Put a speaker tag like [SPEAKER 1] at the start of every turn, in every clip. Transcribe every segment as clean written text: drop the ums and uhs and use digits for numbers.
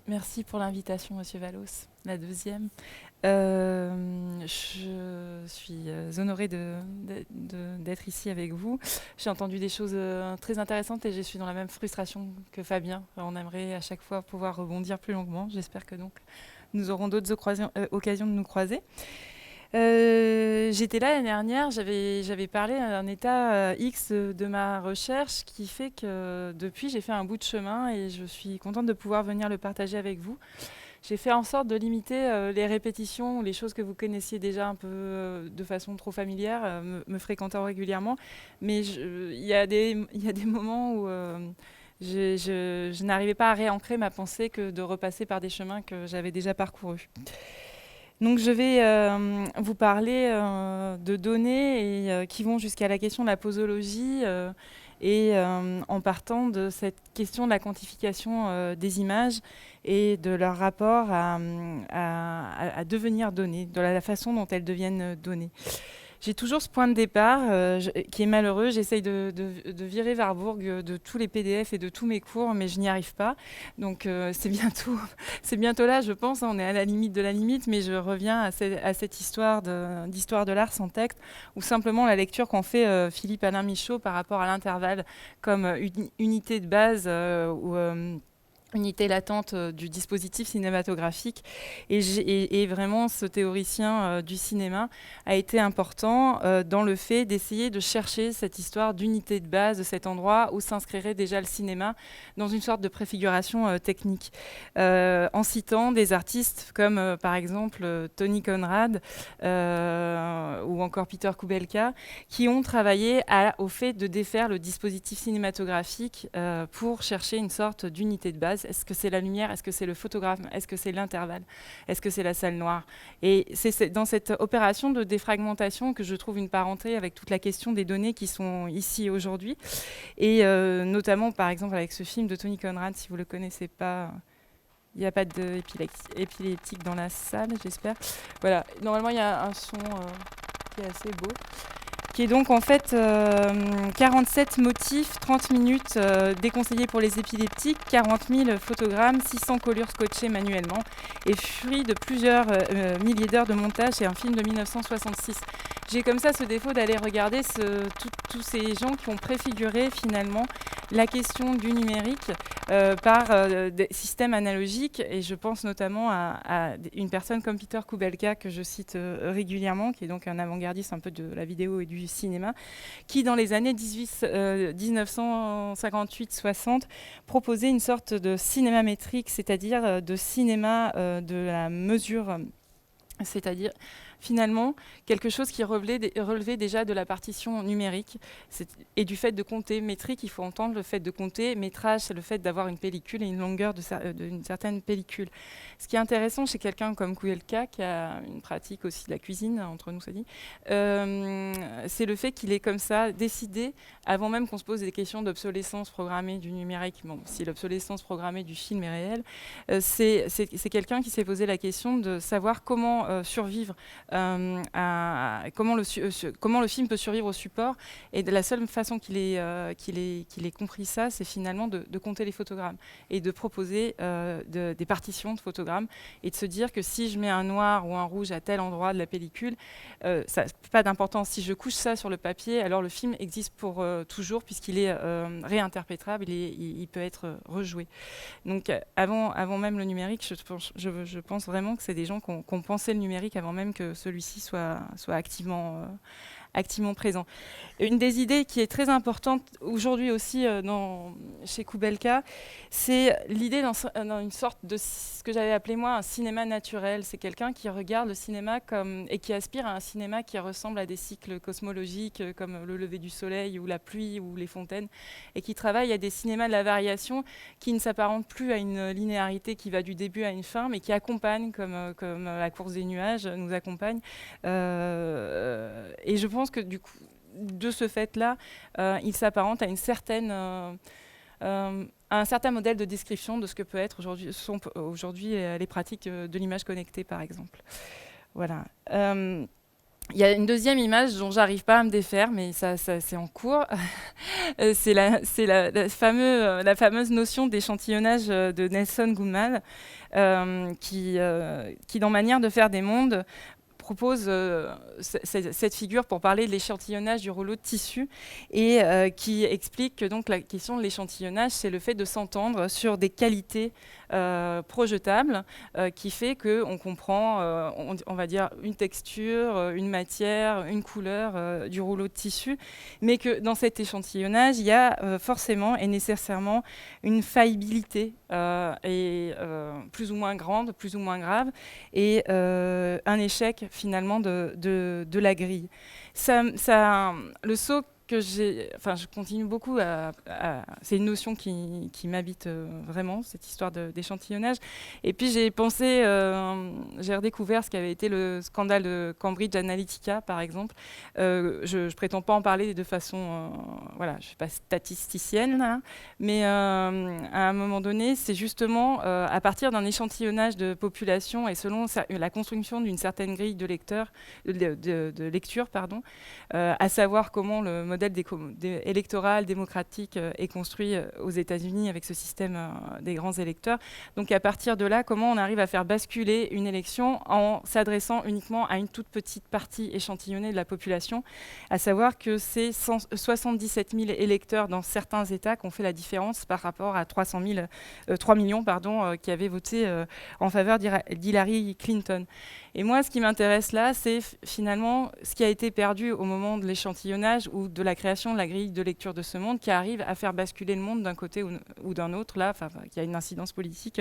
[SPEAKER 1] Merci pour l'invitation, Monsieur Valos, la deuxième. Je suis honorée d'être ici avec vous. J'ai entendu des choses très intéressantes et je suis dans la même frustration que Fabien. On aimerait à chaque fois pouvoir rebondir plus longuement. J'espère que donc nous aurons d'autres occasions de nous croiser. J'étais là l'année dernière, j'avais parlé d'un état X de ma recherche qui fait que depuis j'ai fait un bout de chemin et je suis contente de pouvoir venir le partager avec vous. J'ai fait en sorte de limiter les répétitions ou les choses que vous connaissiez déjà un peu de façon trop familière, me fréquentant régulièrement. Mais il y a des moments où je n'arrivais pas à réancrer ma pensée que de repasser par des chemins que j'avais déjà parcourus. Donc je vais vous parler de données qui vont jusqu'à la question de la posologie en partant de cette question de la quantification des images et de leur rapport à devenir données, de la façon dont elles deviennent données. J'ai toujours ce point de départ qui est malheureux. J'essaye de virer Warburg de tous les PDF et de tous mes cours, mais je n'y arrive pas. Donc c'est bientôt là, je pense. On est à la limite de la limite, mais je reviens à cette histoire d'histoire de l'art sans texte, ou simplement la lecture qu'en fait Philippe Alain Michaud par rapport à l'intervalle comme unité de base ou unité latente du dispositif cinématographique. Et vraiment, ce théoricien du cinéma a été important dans le fait d'essayer de chercher cette histoire d'unité de base de cet endroit où s'inscrirait déjà le cinéma dans une sorte de préfiguration technique. En citant des artistes comme, par exemple, Tony Conrad ou encore Peter Kubelka, qui ont travaillé au fait de défaire le dispositif cinématographique pour chercher une sorte d'unité de base. Est-ce que c'est la lumière? Est-ce que c'est le photographe? Est-ce que c'est l'intervalle? Est-ce que c'est la salle noire? Et c'est dans cette opération de défragmentation que je trouve une parenté avec toute la question des données qui sont ici aujourd'hui. Et notamment, par exemple, avec ce film de Tony Conrad, si vous ne le connaissez pas, il n'y a pas d'épileptique dans la salle, j'espère. Voilà, normalement, il y a un son qui est assez beau, qui est donc en fait 47 motifs, 30 minutes déconseillés pour les épileptiques, 40 000 photogrammes, 600 collures scotchées manuellement, et fruit de plusieurs milliers d'heures de montage. C'est un film de 1966. J'ai comme ça ce défaut d'aller regarder tous ces gens qui ont préfiguré finalement la question du numérique par des systèmes analogiques, et je pense notamment à une personne comme Peter Kubelka, que je cite régulièrement, qui est donc un avant-gardiste un peu de la vidéo et du cinéma, qui dans les années 1958-60 proposait une sorte de cinéma métrique, c'est-à-dire de cinéma de la mesure, c'est-à-dire finalement quelque chose qui relevait déjà de la partition numérique et du fait de compter. Métrique, il faut entendre le fait de compter. Métrage, c'est le fait d'avoir une pellicule et une longueur d'une certaine pellicule. Ce qui est intéressant chez quelqu'un comme Kuelka, qui a une pratique aussi de la cuisine, entre nous ça dit, c'est le fait qu'il est comme ça décidé, avant même qu'on se pose des questions d'obsolescence programmée du numérique. Bon, si l'obsolescence programmée du film est réelle, c'est quelqu'un qui s'est posé la question de savoir comment survivre comment le film peut survivre au support. Et de la seule façon qu'il ait compris ça, c'est finalement de compter les photogrammes et de proposer des partitions de photogrammes et de se dire que si je mets un noir ou un rouge à tel endroit de la pellicule, ça n'a pas d'importance. Si je couche ça sur le papier, alors le film existe pour toujours puisqu'il est réinterprétable, il peut être rejoué. Donc avant même le numérique, je pense vraiment que c'est des gens qui ont pensé le numérique avant même que celui-ci soit activement présent. Une des idées qui est très importante aujourd'hui aussi chez Kubelka, c'est l'idée dans une sorte de ce que j'avais appelé moi un cinéma naturel. C'est quelqu'un qui regarde le cinéma et qui aspire à un cinéma qui ressemble à des cycles cosmologiques comme le lever du soleil ou la pluie ou les fontaines, et qui travaille à des cinémas de la variation qui ne s'apparentent plus à une linéarité qui va du début à une fin, mais qui accompagne comme la course des nuages nous accompagne. Et je pense que du coup, de ce fait-là, il s'apparente à un certain modèle de description de ce que peut être aujourd'hui les pratiques de l'image connectée, par exemple. Voilà. Il y a une deuxième image dont j'arrive pas à me défaire, mais ça c'est en cours. C'est la fameuse notion d'échantillonnage de Nelson Goodman, qui, dans Manière de faire des mondes, propose cette figure pour parler de l'échantillonnage du rouleau de tissu et qui explique que donc la question de l'échantillonnage, c'est le fait de s'entendre sur des qualités projetables qui fait qu'on comprend, on va dire, une texture, une matière, une couleur du rouleau de tissu, mais que dans cet échantillonnage, il y a forcément et nécessairement une faillibilité plus ou moins grande, plus ou moins grave, et un échec finalement de la grille. Le saut que j'ai, enfin je continue beaucoup c'est une notion qui m'habite vraiment, cette histoire d'échantillonnage. Et puis j'ai pensé, j'ai redécouvert ce qu'avait été le scandale de Cambridge Analytica par exemple. Je prétends pas en parler de façon, voilà, je suis pas statisticienne là, mais à un moment donné, c'est justement à partir d'un échantillonnage de population et selon la construction d'une certaine grille de lecture, pardon, à savoir comment le modèle électoral, démocratique est construit aux États-Unis avec ce système des grands électeurs. Donc à partir de là, comment on arrive à faire basculer une élection en s'adressant uniquement à une toute petite partie échantillonnée de la population, à savoir que c'est 77 000 électeurs dans certains États qui ont fait la différence par rapport à 3 millions qui avaient voté en faveur d'Hillary Clinton. Et moi, ce qui m'intéresse là, c'est finalement ce qui a été perdu au moment de l'échantillonnage ou de la création de la grille de lecture de ce monde, qui arrive à faire basculer le monde d'un côté ou d'un autre, là, qui a une incidence politique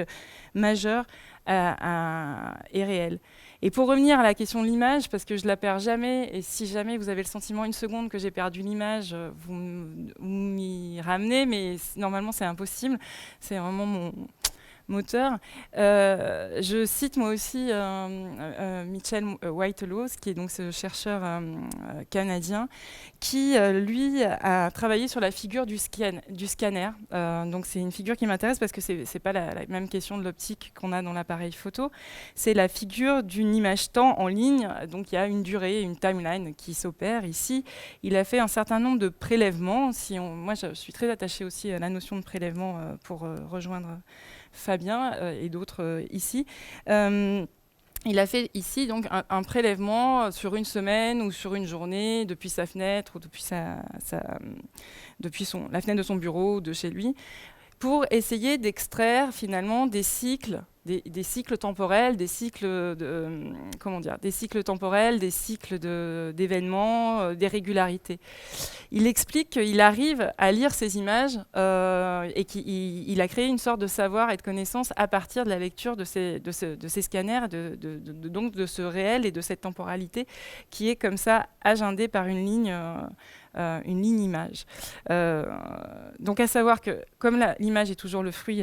[SPEAKER 1] majeure et réelle. Et pour revenir à la question de l'image, parce que je la perds jamais, et si jamais vous avez le sentiment une seconde que j'ai perdu l'image, vous m'y ramenez, mais normalement c'est impossible. C'est vraiment mon moteur. Je cite moi aussi Mitchell Whitelaw, qui est donc ce chercheur canadien, qui lui a travaillé sur la figure du scanner. Donc c'est une figure qui m'intéresse parce que c'est pas la même question de l'optique qu'on a dans l'appareil photo. C'est la figure d'une image-temps en ligne. Donc il y a une durée, une timeline qui s'opère ici. Il a fait un certain nombre de prélèvements. Moi je suis très attachée aussi à la notion de prélèvement pour rejoindre Fabien et d'autres ici. Il a fait ici donc un prélèvement sur une semaine ou sur une journée depuis sa fenêtre ou depuis la fenêtre de son bureau ou de chez lui, pour essayer d'extraire finalement des cycles temporels, des cycles d'événements, des régularités. Il explique qu'il arrive à lire ces images et qu'il a créé une sorte de savoir et de connaissance à partir de la lecture de ces scanners, donc de ce réel et de cette temporalité qui est comme ça agendée par une ligne image. Donc à savoir que comme l'image est toujours le fruit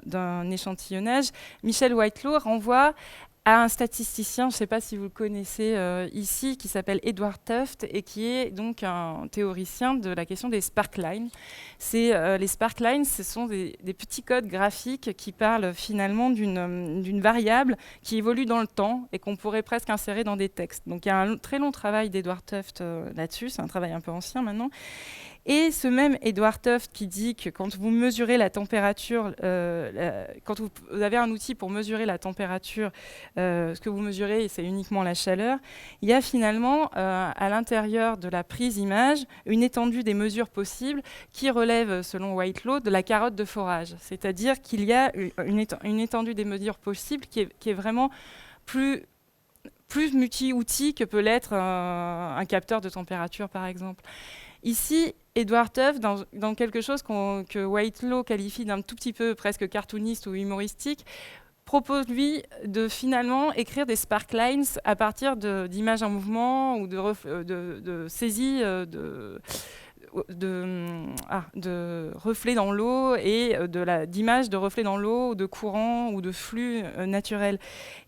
[SPEAKER 1] d'un échantillonnage, Mitchell Whitelaw renvoie à un statisticien, je ne sais pas si vous le connaissez ici, qui s'appelle Edward Tufte et qui est donc un théoricien de la question des sparklines. Les sparklines, ce sont des petits codes graphiques qui parlent finalement d'une variable qui évolue dans le temps et qu'on pourrait presque insérer dans des textes. Donc il y a un très long travail d'Edward Tufte là-dessus, c'est un travail un peu ancien maintenant. Et ce même Edward Tufte qui dit que quand vous mesurez la température, quand vous avez un outil pour mesurer la température, ce que vous mesurez, c'est uniquement la chaleur, il y a finalement à l'intérieur de la prise image une étendue des mesures possibles qui relève, selon Whitelaw, de la carotte de forage. C'est-à-dire qu'il y a une étendue des mesures possibles qui est vraiment plus multi-outil que peut l'être un capteur de température, par exemple. Ici, Edward Tufte, dans quelque chose que Whitelaw qualifie d'un tout petit peu presque cartooniste ou humoristique, propose, lui, de finalement écrire des sparklines à partir d'images en mouvement ou de saisies de reflets dans l'eau et d'images de reflets dans l'eau, de courants ou de flux naturels.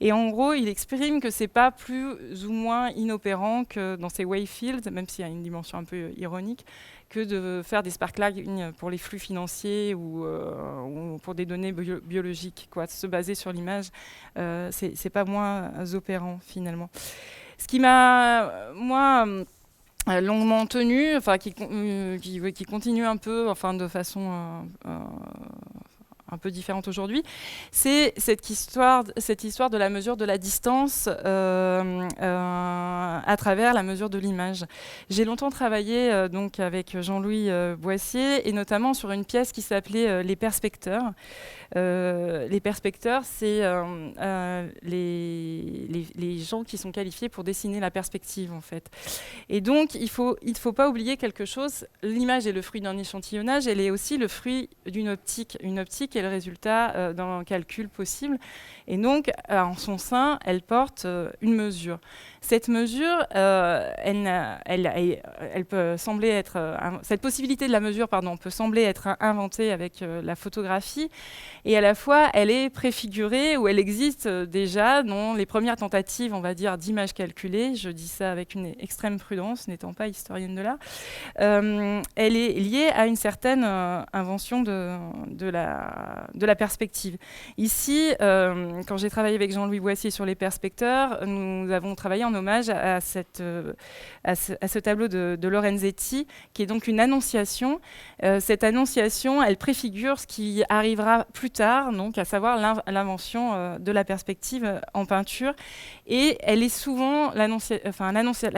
[SPEAKER 1] Et en gros, il exprime que c'est pas plus ou moins inopérant que dans ces wave fields, même s'il y a une dimension un peu ironique, que de faire des sparklines pour les flux financiers ou pour des données biologiques. Se baser sur l'image, c'est pas moins opérant finalement. Ce qui m'a, moi, longuement tenu, enfin qui continue un peu, enfin de façon un peu différente aujourd'hui, c'est cette histoire de la mesure de la distance à travers la mesure de l'image. J'ai longtemps travaillé donc avec Jean-Louis Boissier et notamment sur une pièce qui s'appelait Les Perspecteurs. Les perspecteurs, c'est les gens qui sont qualifiés pour dessiner la perspective, en fait. Et donc, il faut pas oublier quelque chose. L'image est le fruit d'un échantillonnage, elle est aussi le fruit d'une optique. Une optique est le résultat d'un calcul possible. Et donc, en son sein, elle porte une mesure. Cette mesure, elle peut sembler être... cette possibilité de la mesure, pardon, peut sembler être inventée avec la photographie. Et à la fois, elle est préfigurée ou elle existe déjà dans les premières tentatives, on va dire, d'images calculées. Je dis ça avec une extrême prudence, n'étant pas historienne de l'art. Elle est liée à une certaine invention de la perspective. Ici, quand j'ai travaillé avec Jean-Louis Boissier sur les perspecteurs, nous avons travaillé en hommage à ce tableau de Lorenzetti, qui est donc une annonciation. Cette annonciation, elle préfigure ce qui arrivera plus tard, donc à savoir l'invention de la perspective en peinture. Et elle est souvent, la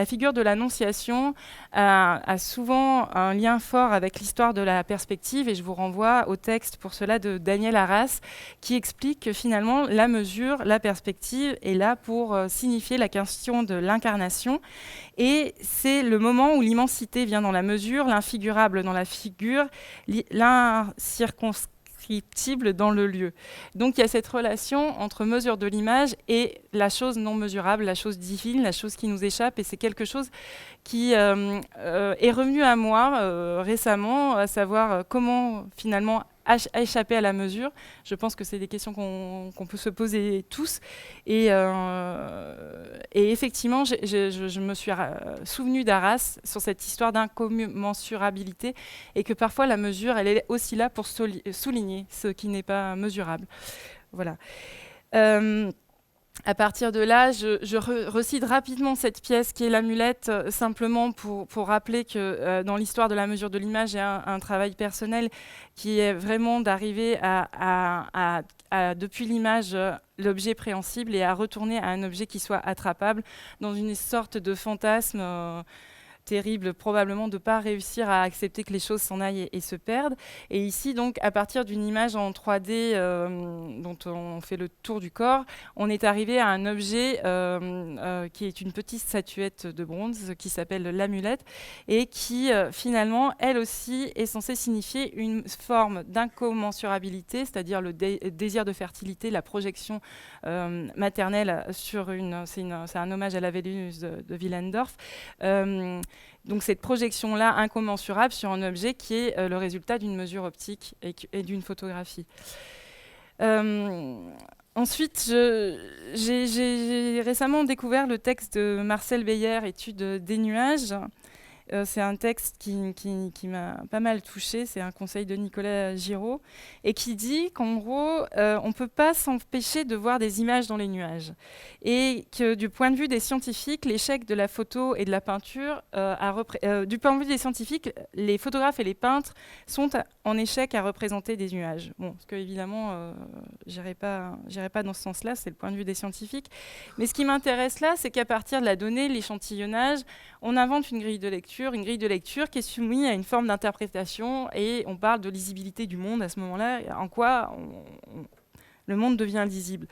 [SPEAKER 1] figure de l'annonciation a souvent un lien fort avec l'histoire de la perspective, et je vous renvoie au texte pour cela de Daniel Arras, qui explique que finalement la mesure, la perspective est là pour signifier la question de l'incarnation, et c'est le moment où l'immensité vient dans la mesure, l'infigurable dans la figure, l'incirconscriptible dans le lieu. Donc il y a cette relation entre mesure de l'image et la chose non mesurable, la chose divine, la chose qui nous échappe, et c'est quelque chose qui est revenu à moi récemment, à savoir comment finalement échapper à la mesure. Je pense que c'est des questions qu'on peut se poser tous. Et effectivement, je me suis souvenu d'Arras sur cette histoire d'incommensurabilité, et que parfois la mesure, elle est aussi là pour souligner ce qui n'est pas mesurable. Voilà. À partir de là, je recite rapidement cette pièce qui est l'amulette, simplement pour rappeler que dans l'histoire de la mesure de l'image, il y a un travail personnel qui est vraiment d'arriver à depuis l'image, l'objet préhensible, et à retourner à un objet qui soit attrapable dans une sorte de fantasme terrible, probablement de ne pas réussir à accepter que les choses s'en aillent et se perdent. Et ici, donc, à partir d'une image en 3D dont on fait le tour du corps, on est arrivé à un objet qui est une petite statuette de bronze qui s'appelle l'amulette, et qui, finalement, elle aussi, est censée signifier une forme d'incommensurabilité, c'est-à-dire le désir de fertilité, la projection maternelle sur c'est un hommage à la Vénus de Willendorf. Donc cette projection-là incommensurable sur un objet qui est le résultat d'une mesure optique et d'une photographie. Ensuite, j'ai récemment découvert le texte de Marcel Beyer, Étude des nuages. C'est un texte qui m'a pas mal touchée, c'est un conseil de Nicolas Giraud, et qui dit qu'en gros, on ne peut pas s'empêcher de voir des images dans les nuages. Et que du point de vue des scientifiques, l'échec de la photo et de la peinture, du point de vue des scientifiques, les photographes et les peintres sont en échec à représenter des nuages. Bon, parce que évidemment, j'irai pas dans ce sens-là, c'est le point de vue des scientifiques. Mais ce qui m'intéresse là, c'est qu'à partir de la donnée, l'échantillonnage, on invente une grille de lecture qui est soumise à une forme d'interprétation, et on parle de lisibilité du monde à ce moment-là, en quoi le monde devient lisible.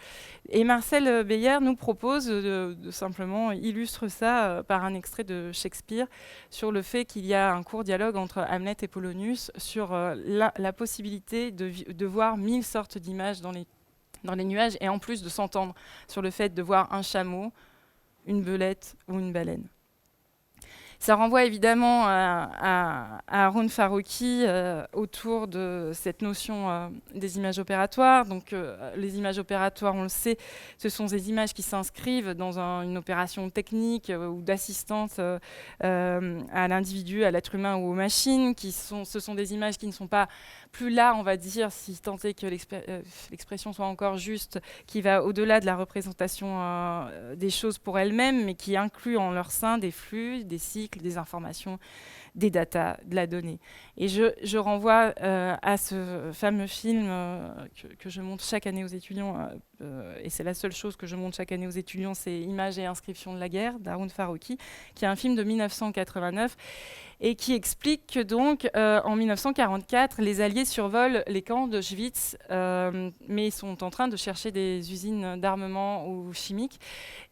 [SPEAKER 1] Et Marcel Beyer nous propose de simplement illustre ça par un extrait de Shakespeare sur le fait qu'il y a un court dialogue entre Hamlet et Polonius sur la possibilité de voir 1000 sortes d'images dans les nuages, et en plus de s'entendre sur le fait de voir un chameau, une belette ou une baleine. Ça renvoie évidemment à Haroun Farroukhi autour de cette notion des images opératoires. Donc, les images opératoires, on le sait, ce sont des images qui s'inscrivent dans une opération technique ou d'assistance à l'individu, à l'être humain ou aux machines. Ce sont des images qui ne sont pas plus là, on va dire, si tant est que l'expression soit encore juste, qui va au-delà de la représentation des choses pour elles-mêmes, mais qui inclut en leur sein des flux, des cycles, des informations, des datas, de la donnée. Et je renvoie à ce fameux film que je montre chaque année aux étudiants, et c'est la seule chose que je montre chaque année aux étudiants, c'est Images et inscriptions de la guerre, d'Haroun Farroukhi, qui est un film de 1989, et qui explique que donc, en 1944, les Alliés survolent les camps d'Auschwitz, mais ils sont en train de chercher des usines d'armement ou chimiques,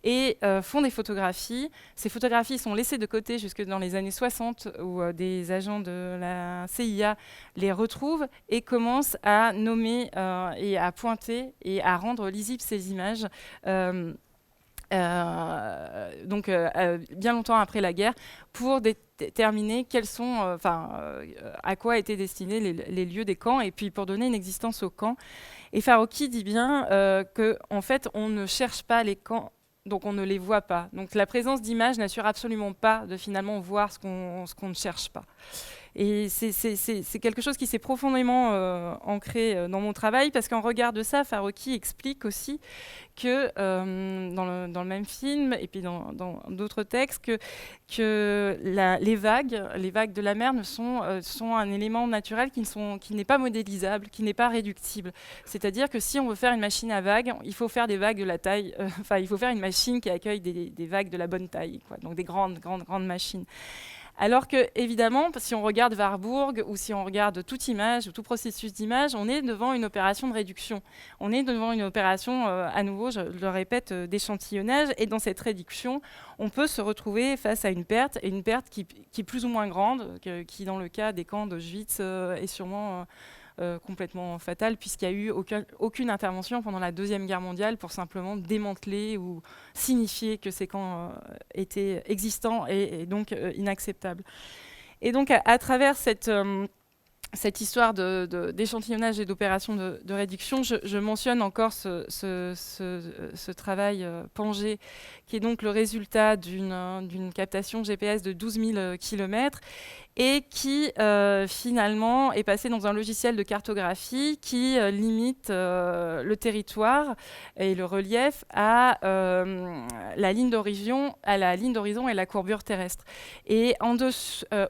[SPEAKER 1] et font des photographies. Ces photographies sont laissées de côté jusque dans les années 60, où des agents de la CIA les retrouvent et commencent à nommer et à pointer et à rendre lisibles ces images. Bien longtemps après la guerre, pour déterminer quels sont, à quoi étaient destinés les lieux des camps, et puis pour donner une existence aux camps. Et Farroukhi dit bien qu'en fait, on ne cherche pas les camps, donc on ne les voit pas. Donc la présence d'images n'assure absolument pas de finalement voir ce qu'on ne cherche pas. Et c'est quelque chose qui s'est profondément ancré dans mon travail, parce qu'en regard de ça, Farroukhi explique aussi que, dans le même film, et puis dans d'autres textes, que les vagues de la mer sont un élément naturel qui n'est pas modélisable, qui n'est pas réductible. C'est-à-dire que si on veut faire une machine à vagues, il faut faire des vagues de la taille, il faut faire une machine qui accueille des vagues de la bonne taille, quoi, donc des grandes machines. Alors que, évidemment, si on regarde Warburg ou si on regarde toute image ou tout processus d'image, on est devant une opération de réduction. On est devant une opération, à nouveau, je le répète, d'échantillonnage. Et dans cette réduction, on peut se retrouver face à une perte, et une perte qui est plus ou moins grande, qui, dans le cas des camps d'Auschwitz, est sûrement complètement fatale, puisqu'il n'y a eu aucune intervention pendant la Deuxième Guerre mondiale pour simplement démanteler ou signifier que ces camps étaient existants et donc inacceptables. Et donc à travers cette histoire d'échantillonnage et d'opération de réduction, je mentionne encore ce travail Pangé, qui est donc le résultat d'une captation GPS de 12 000 km, et qui finalement est passé dans un logiciel de cartographie qui limite le territoire et le relief à la ligne d'horizon et la courbure terrestre. Et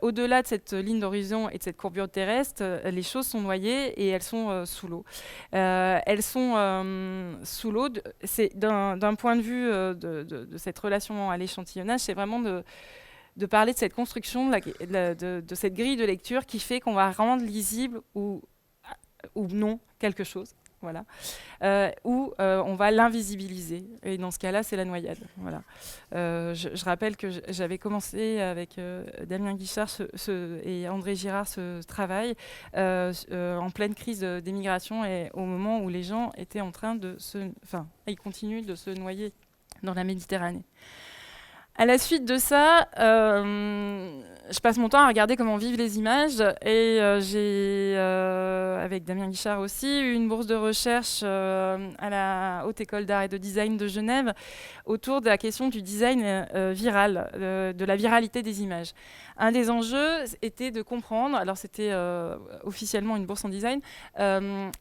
[SPEAKER 1] au-delà de cette ligne d'horizon et de cette courbure terrestre, les choses sont noyées et elles sont sous l'eau. Elles sont sous l'eau. C'est d'un point de vue de cette relation à l'échantillonnage, c'est vraiment de parler de cette construction, de cette grille de lecture qui fait qu'on va rendre lisible ou non quelque chose, voilà, ou on va l'invisibiliser. Et dans ce cas-là, c'est la noyade. Voilà. Je rappelle que j'avais commencé avec Damien Guichard et André Girard ce travail en pleine crise d'émigration, et au moment où les gens étaient en train ils continuent de se noyer dans la Méditerranée. À la suite de ça, je passe mon temps à regarder comment vivent les images, et j'ai, avec Damien Guichard aussi, eu une bourse de recherche à la Haute École d'Art et de Design de Genève autour de la question du design viral, de la viralité des images. Un des enjeux était de comprendre, alors c'était officiellement une bourse en design,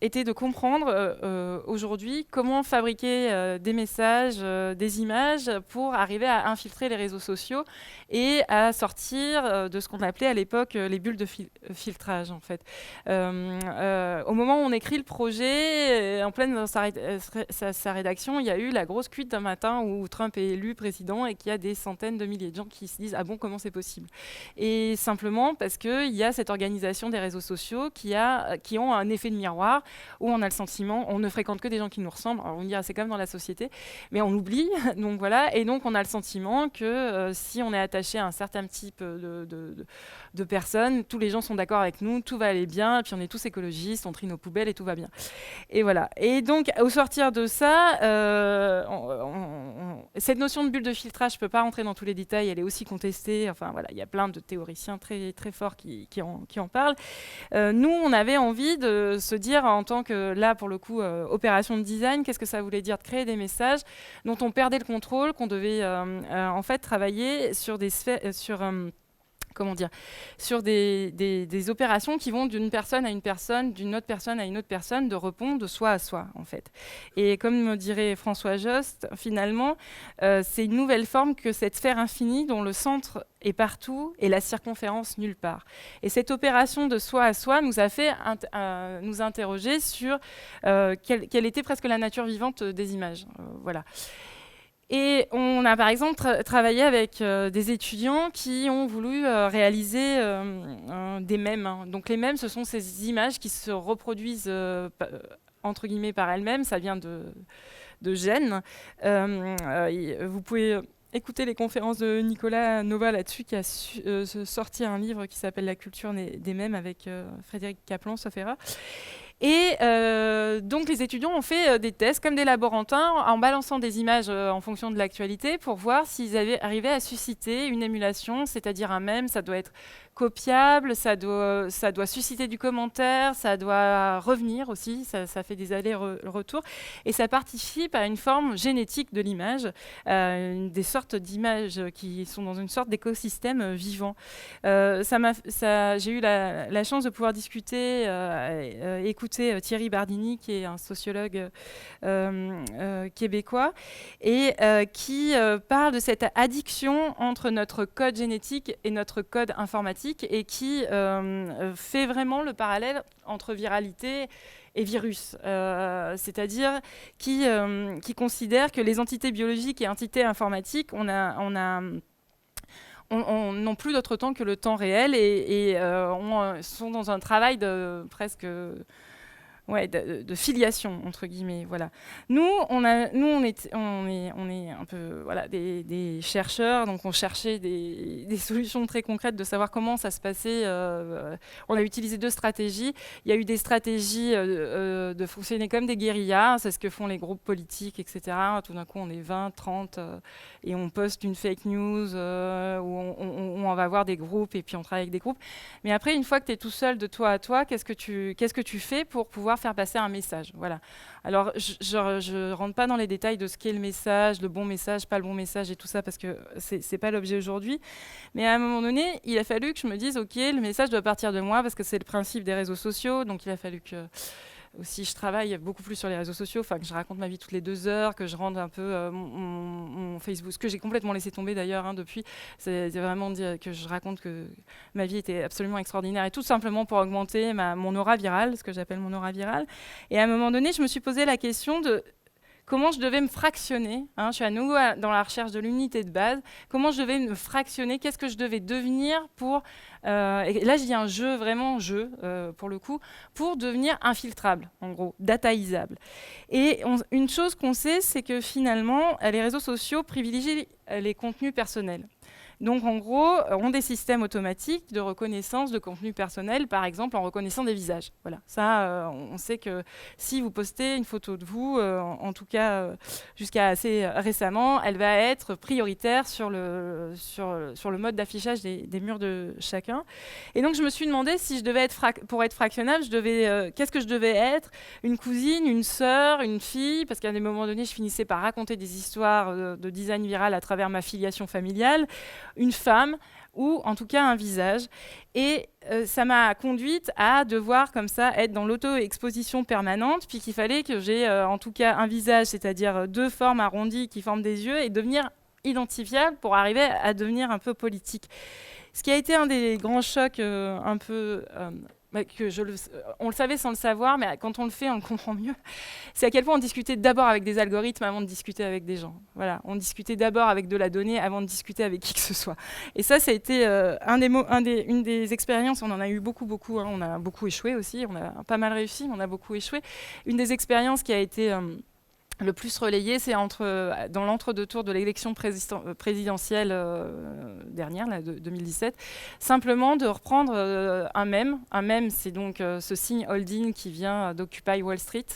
[SPEAKER 1] était de comprendre aujourd'hui comment fabriquer des messages, des images pour arriver à infiltrer les réseaux sociaux et à sortir de ce qu'on appelait à l'époque les bulles de filtrage, en fait. Au moment où on écrit le projet, en pleine sa rédaction, il y a eu la grosse cuite d'un matin où Trump est élu président et qu'il y a des centaines de milliers de gens qui se disent « Ah bon, comment c'est possible ?» Et simplement parce qu'il y a cette organisation des réseaux sociaux qui ont un effet de miroir, où on a le sentiment, on ne fréquente que des gens qui nous ressemblent. Alors on dit, c'est comme dans la société, mais on oublie. Donc voilà, et donc on a le sentiment que si on est attaché à un certain type de personnes, tous les gens sont d'accord avec nous, tout va aller bien, et puis on est tous écologistes, on trie nos poubelles et tout va bien. Et voilà. Et donc au sortir de ça, cette notion de bulle de filtrage, je ne peux pas rentrer dans tous les détails, elle est aussi contestée. Enfin voilà, il y a plein de théoriciens très, très forts qui en parlent. Nous, on avait envie de se dire, en tant que, là, pour le coup, opération de design, qu'est-ce que ça voulait dire de créer des messages dont on perdait le contrôle, qu'on devait en fait travailler sur des sphères, comment dire, sur des opérations qui vont d'une personne à une personne, d'une autre personne à une autre personne, de répondre de soi à soi, en fait. Et comme me dirait François Jost, finalement, c'est une nouvelle forme que cette sphère infinie dont le centre est partout et la circonférence nulle part. Et cette opération de soi à soi nous a fait nous interroger sur quelle était presque la nature vivante des images. Voilà. Et on a par exemple travaillé avec des étudiants qui ont voulu réaliser des mèmes. Hein. Donc les mèmes, ce sont ces images qui se reproduisent entre guillemets par elles-mêmes. Ça vient de gènes. Vous pouvez écouter les conférences de Nicolas Nova là-dessus, qui a sorti un livre qui s'appelle La culture des mèmes avec Frédéric Kaplan, sauf erreur. Et donc les étudiants ont fait des tests comme des laborantins en balançant des images en fonction de l'actualité pour voir s'ils arrivaient à susciter une émulation, c'est-à-dire un mème, ça doit être copiable, ça doit susciter du commentaire, ça doit revenir aussi, ça fait des allers-retours, et ça participe à une forme génétique de l'image, des sortes d'images qui sont dans une sorte d'écosystème vivant. J'ai eu la chance de pouvoir discuter, écouter Thierry Bardini, qui est un sociologue québécois, et qui parle de cette addiction entre notre code génétique et notre code informatique, et qui fait vraiment le parallèle entre viralité et virus, c'est-à-dire qui considère que les entités biologiques et entités informatiques, n'ont plus d'autre temps que le temps réel et sont dans un travail de presque... de filiation entre guillemets, voilà. Nous, on est un peu des chercheurs, donc on cherchait des solutions très concrètes de savoir comment ça se passait. On a utilisé 2 stratégies. Il y a eu des stratégies de fonctionner comme des guérillas, c'est ce que font les groupes politiques, etc. Tout d'un coup, on est 20, 30 et on poste une fake news où on va voir des groupes et puis on travaille avec des groupes. Mais après, une fois que tu es tout seul de toi à toi, qu'est-ce que tu fais pour pouvoir faire passer un message, voilà. Alors, je rentre pas dans les détails de ce qu'est le message, le bon message, pas le bon message et tout ça, parce que c'est pas l'objet aujourd'hui. Mais à un moment donné, il a fallu que je me dise, ok, le message doit partir de moi, parce que c'est le principe des réseaux sociaux. Donc, il a fallu que aussi je travaille beaucoup plus sur les réseaux sociaux, que je raconte ma vie toutes les 2 heures, que je rende un peu mon Facebook, ce que j'ai complètement laissé tomber d'ailleurs depuis, c'est vraiment dire que je raconte que ma vie était absolument extraordinaire et tout simplement pour augmenter mon aura virale, ce que j'appelle mon aura virale. Et à un moment donné, je me suis posé la question de comment je devais me fractionner, je suis à nouveau dans la recherche de l'unité de base, comment je devais me fractionner, qu'est-ce que je devais devenir pour, et là je dis un jeu, vraiment jeu pour le coup, pour devenir infiltrable, en gros, dataisable. Et une chose qu'on sait, c'est que finalement, les réseaux sociaux privilégient les contenus personnels. Donc, en gros, ont des systèmes automatiques de reconnaissance de contenu personnel, par exemple en reconnaissant des visages. Voilà. Ça, on sait que si vous postez une photo de vous, en tout cas jusqu'à assez récemment, elle va être prioritaire sur le mode d'affichage des murs de chacun. Et donc, je me suis demandé si je devais pour être fractionnable, qu'est-ce que je devais être? Une cousine, une sœur, une fille? Parce qu'à des moments donnés, je finissais par raconter des histoires de design viral à travers ma filiation familiale. Une femme ou en tout cas un visage. Et ça m'a conduite à devoir comme ça être dans l'auto-exposition permanente, puis qu'il fallait que j'ai en tout cas un visage, c'est-à-dire 2 formes arrondies qui forment des yeux, et devenir identifiable pour arriver à devenir un peu politique. Ce qui a été un des grands chocs un peu... on le savait sans le savoir, mais quand on le fait, on le comprend mieux. C'est à quel point on discutait d'abord avec des algorithmes avant de discuter avec des gens. Voilà, on discutait d'abord avec de la donnée avant de discuter avec qui que ce soit. Et ça a été une des expériences. On en a eu beaucoup. On a beaucoup échoué aussi. On a pas mal réussi, mais on a beaucoup échoué. Une des expériences qui a été le plus relayé, c'est dans l'entre-deux tours de l'élection présidentielle dernière, là, de 2017, simplement de reprendre un mème. Un mème, c'est donc ce signe holding qui vient d'Occupy Wall Street,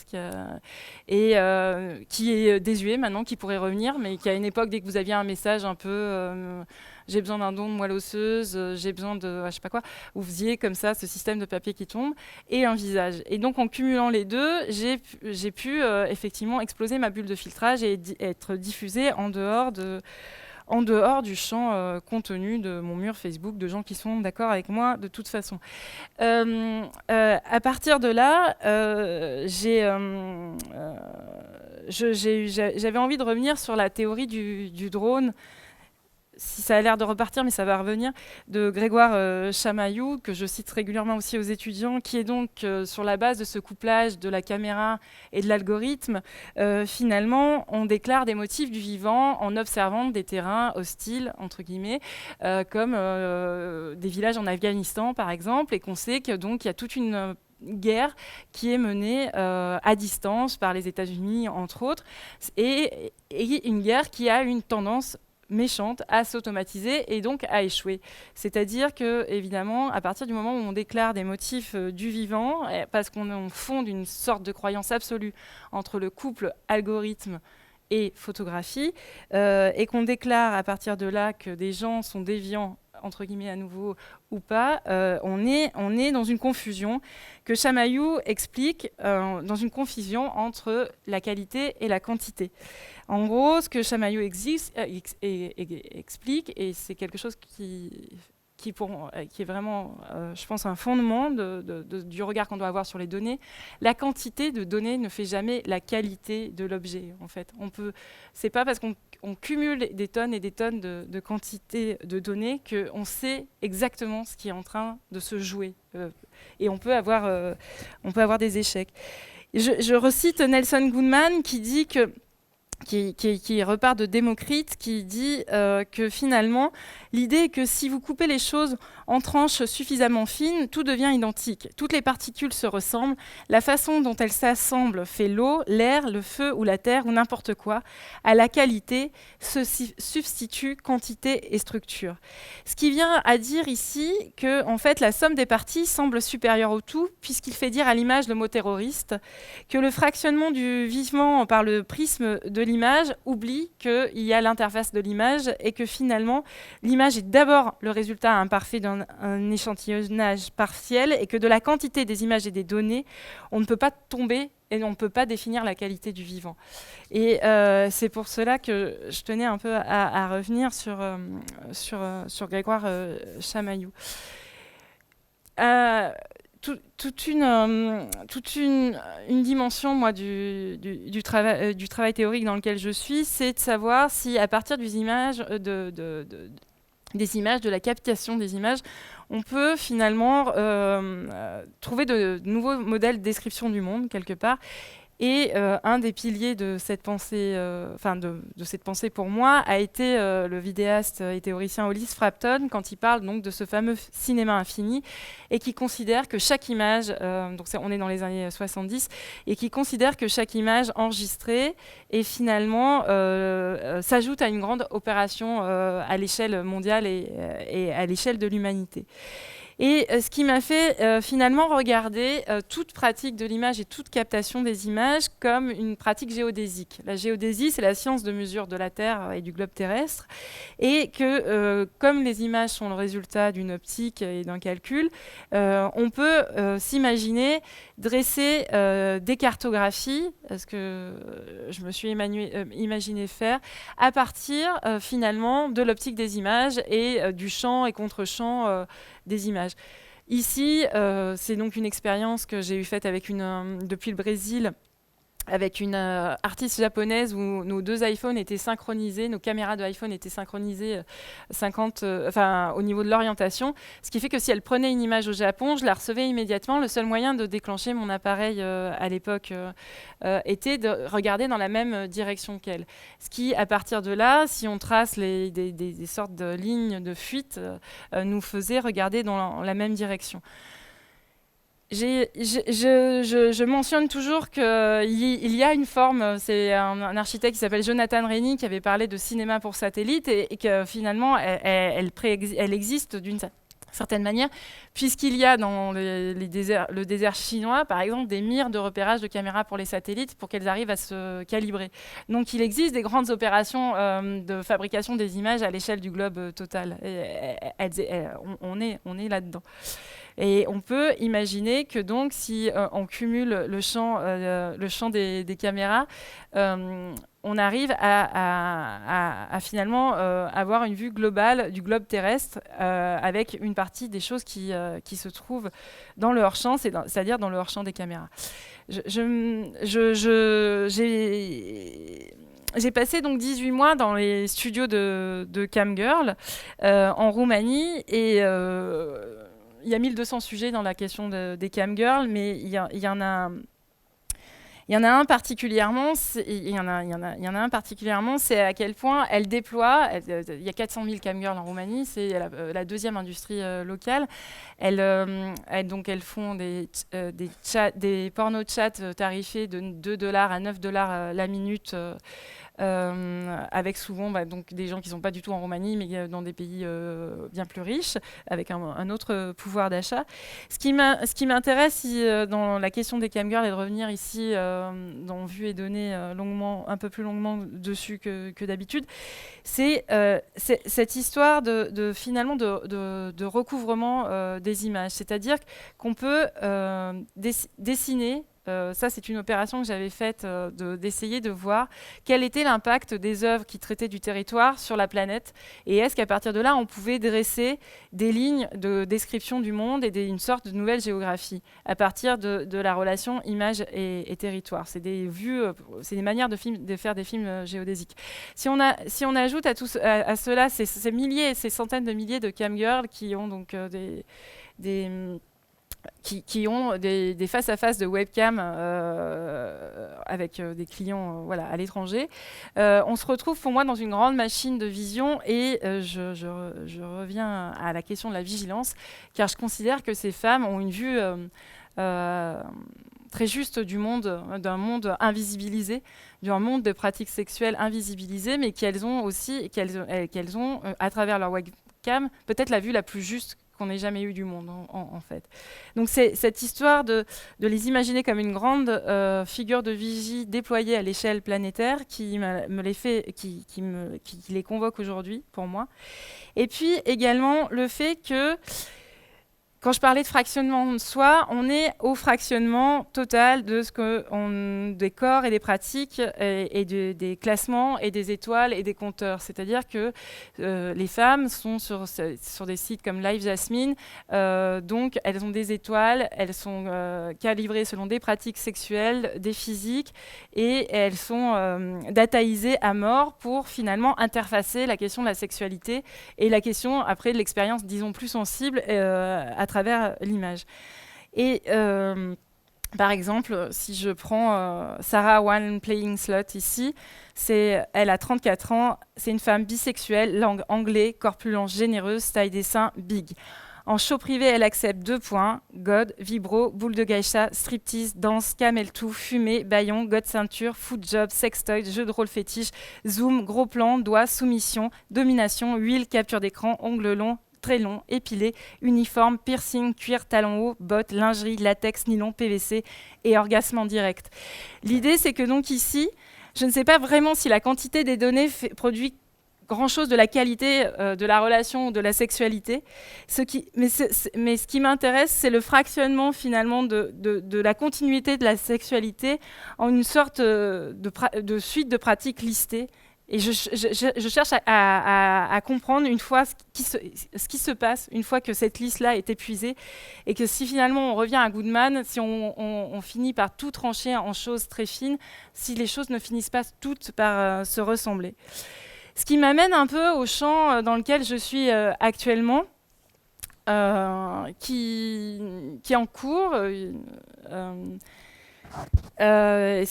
[SPEAKER 1] qui est désuet maintenant, qui pourrait revenir, mais qui à une époque, dès que vous aviez un message un peu j'ai besoin d'un don de moelle osseuse, j'ai besoin de je sais pas quoi, vous faisiez comme ça ce système de papier qui tombe et un visage. Et donc en cumulant les deux, j'ai pu effectivement exploser ma bulle de filtrage et être diffusée en dehors en dehors du champ contenu de mon mur Facebook, de gens qui sont d'accord avec moi de toute façon. À partir de là, j'avais envie de revenir sur la théorie du drone. Si ça a l'air de repartir, mais ça va revenir, de Grégoire Chamaillou, que je cite régulièrement aussi aux étudiants, qui est donc sur la base de ce couplage de la caméra et de l'algorithme, finalement, on déclare des motifs du vivant en observant des terrains hostiles, entre guillemets, comme des villages en Afghanistan, par exemple, et qu'on sait que donc il y a toute une guerre qui est menée à distance par les États-Unis, entre autres, et une guerre qui a une tendance méchante à s'automatiser et donc à échouer. C'est-à-dire que, évidemment, à partir du moment où on déclare des motifs du vivant, parce qu'on fonde une sorte de croyance absolue entre le couple algorithme et photographie, et qu'on déclare à partir de là que des gens sont déviants, entre guillemets à nouveau, ou pas, on est dans une confusion que Chamaillou explique, dans une confusion entre la qualité et la quantité. En gros, ce que Chamaillou explique, et c'est quelque chose qui est vraiment, je pense, un fondement du regard qu'on doit avoir sur les données, la quantité de données ne fait jamais la qualité de l'objet, en fait. C'est pas parce qu'on cumule des tonnes et des tonnes de quantité de données qu'on sait exactement ce qui est en train de se jouer. Et on peut avoir des échecs. Je recite Nelson Goodman qui dit qui repart de Démocrite, qui dit que finalement, l'idée est que si vous coupez les choses en tranches suffisamment fines, tout devient identique. Toutes les particules se ressemblent. La façon dont elles s'assemblent fait l'eau, l'air, le feu ou la terre ou n'importe quoi. À la qualité se substituent quantité et structure. Ce qui vient à dire ici que en fait, la somme des parties semble supérieure au tout, puisqu'il fait dire à l'image le mot terroriste, que le fractionnement du vivant par le prisme de l'image oublie qu'il y a l'interface de l'image et que finalement, l'image est d'abord le résultat imparfait d'un échantillonnage partiel et que de la quantité des images et des données, on ne peut pas tomber et on ne peut pas définir la qualité du vivant. Et c'est pour cela que je tenais un peu à revenir sur Grégoire Chamaillou. Toute une dimension, moi, du travail théorique dans lequel je suis, c'est de savoir si, à partir des images, des images, de la captation des images, on peut finalement trouver de nouveaux modèles de description du monde, quelque part. Et un des piliers de cette pensée, de cette pensée pour moi, a été le vidéaste et théoricien Hollis Frampton, quand il parle donc de ce fameux cinéma infini, et qui considère que chaque image, donc on est dans les années 70, et qui considère que chaque image enregistrée est finalement s'ajoute à une grande opération à l'échelle mondiale et à l'échelle de l'humanité. Et ce qui m'a fait finalement regarder toute pratique de l'image et toute captation des images comme une pratique géodésique. La géodésie, c'est la science de mesure de la Terre et du globe terrestre, et que comme les images sont le résultat d'une optique et d'un calcul, on peut s'imaginer dresser des cartographies, ce que je me suis imaginé faire, à partir finalement de l'optique des images et du champ et contre-champ des images. Ici, c'est donc une expérience que j'ai faite depuis le Brésil, avec une artiste japonaise où nos deux iPhones étaient synchronisés, nos caméras de iPhone étaient synchronisées 50, au niveau de l'orientation, ce qui fait que si elle prenait une image au Japon, je la recevais immédiatement. Le seul moyen de déclencher mon appareil à l'époque était de regarder dans la même direction qu'elle. Ce qui, à partir de là, si on trace des sortes de lignes de fuite, nous faisait regarder dans la même direction. Je mentionne toujours qu'il y a une forme, c'est un architecte qui s'appelle Jonathan Rennie qui avait parlé de cinéma pour satellite et que finalement elle existe d'une certaine manière, puisqu'il y a dans le désert chinois, par exemple, des mires de repérage de caméras pour les satellites pour qu'elles arrivent à se calibrer. Donc il existe des grandes opérations de fabrication des images à l'échelle du globe total. On est là-dedans. Et on peut imaginer que donc, si on cumule le champ des caméras, on arrive à finalement avoir une vue globale du globe terrestre avec une partie des choses qui se trouvent dans le hors-champ, c'est-à-dire dans le hors-champ des caméras. J'ai passé donc 18 mois dans les studios de Camgirl en Roumanie et il y a 1200 sujets dans la question des Camgirls, mais il y en a un particulièrement, c'est à quel point elle déploie. Il y a 400 000 camgirls en Roumanie, c'est la deuxième industrie locale. Elles font des porno chats tarifés de 2 $ à 9 $ la minute. Avec souvent donc des gens qui ne sont pas du tout en Roumanie, mais dans des pays bien plus riches, avec un autre pouvoir d'achat. Ce qui m'intéresse dans la question des camgirls et de revenir ici dans Vue et Données un peu plus longuement dessus que d'habitude, c'est cette histoire finalement de recouvrement des images. C'est-à-dire qu'on peut dessiner. Ça, c'est une opération que j'avais faite d'essayer de voir quel était l'impact des œuvres qui traitaient du territoire sur la planète et est-ce qu'à partir de là, on pouvait dresser des lignes de description du monde et une sorte de nouvelle géographie à partir de la relation image et territoire. C'est des vues, c'est des manières de faire des films géodésiques. Si on ajoute à cela ces milliers, ces centaines de milliers de camgirls qui ont donc qui ont des face-à-face de webcam avec des clients à l'étranger. On se retrouve pour moi dans une grande machine de vision et je reviens à la question de la vigilance, car je considère que ces femmes ont une vue très juste d'un monde invisibilisé, d'un monde de pratiques sexuelles invisibilisées, mais qu'elles ont à travers leur webcam peut-être la vue la plus juste qu'on n'ait jamais eu du monde en fait. Donc c'est cette histoire de les imaginer comme une grande figure de vigie déployée à l'échelle planétaire qui les convoque aujourd'hui pour moi. Et puis également le fait que quand je parlais de fractionnement de soi, on est au fractionnement total des corps et des pratiques et des classements et des étoiles et des compteurs. C'est-à-dire que les femmes sont sur des sites comme Live Jasmine, donc elles ont des étoiles, elles sont calibrées selon des pratiques sexuelles, des physiques, et elles sont dataisées à mort pour finalement interfacer la question de la sexualité et la question après de l'expérience, disons, plus sensible à travers l'image. Et par exemple, si je prends Sarah One Playing Slut ici, elle a 34 ans, c'est une femme bisexuelle, langue anglais, corpulence généreuse, taille des seins big. En show privé, elle accepte 2 points, God, vibro, boule de geisha, striptease, danse, camel tout, fumée, baillon, God ceinture, foot job, sextoy, jeu de rôle fétiche, zoom, gros plan, doigt, soumission, domination, huile, capture d'écran, ongles longs, très long, épilé, uniforme, piercing, cuir, talons hauts, bottes, lingerie, latex, nylon, PVC et orgasme en direct. L'idée, c'est que donc ici, je ne sais pas vraiment si la quantité des données produit grand-chose de la qualité de la relation ou de la sexualité. Mais ce qui m'intéresse, c'est le fractionnement finalement de la continuité de la sexualité en une sorte de suite de pratiques listées. Et je cherche à comprendre une fois ce qui se passe, une fois que cette liste-là est épuisée, et que si finalement on revient à Goodman, si on finit par tout trancher en choses très fines, si les choses ne finissent pas toutes par se ressembler. Ce qui m'amène un peu au champ dans lequel je suis actuellement, qui est en cours. Mais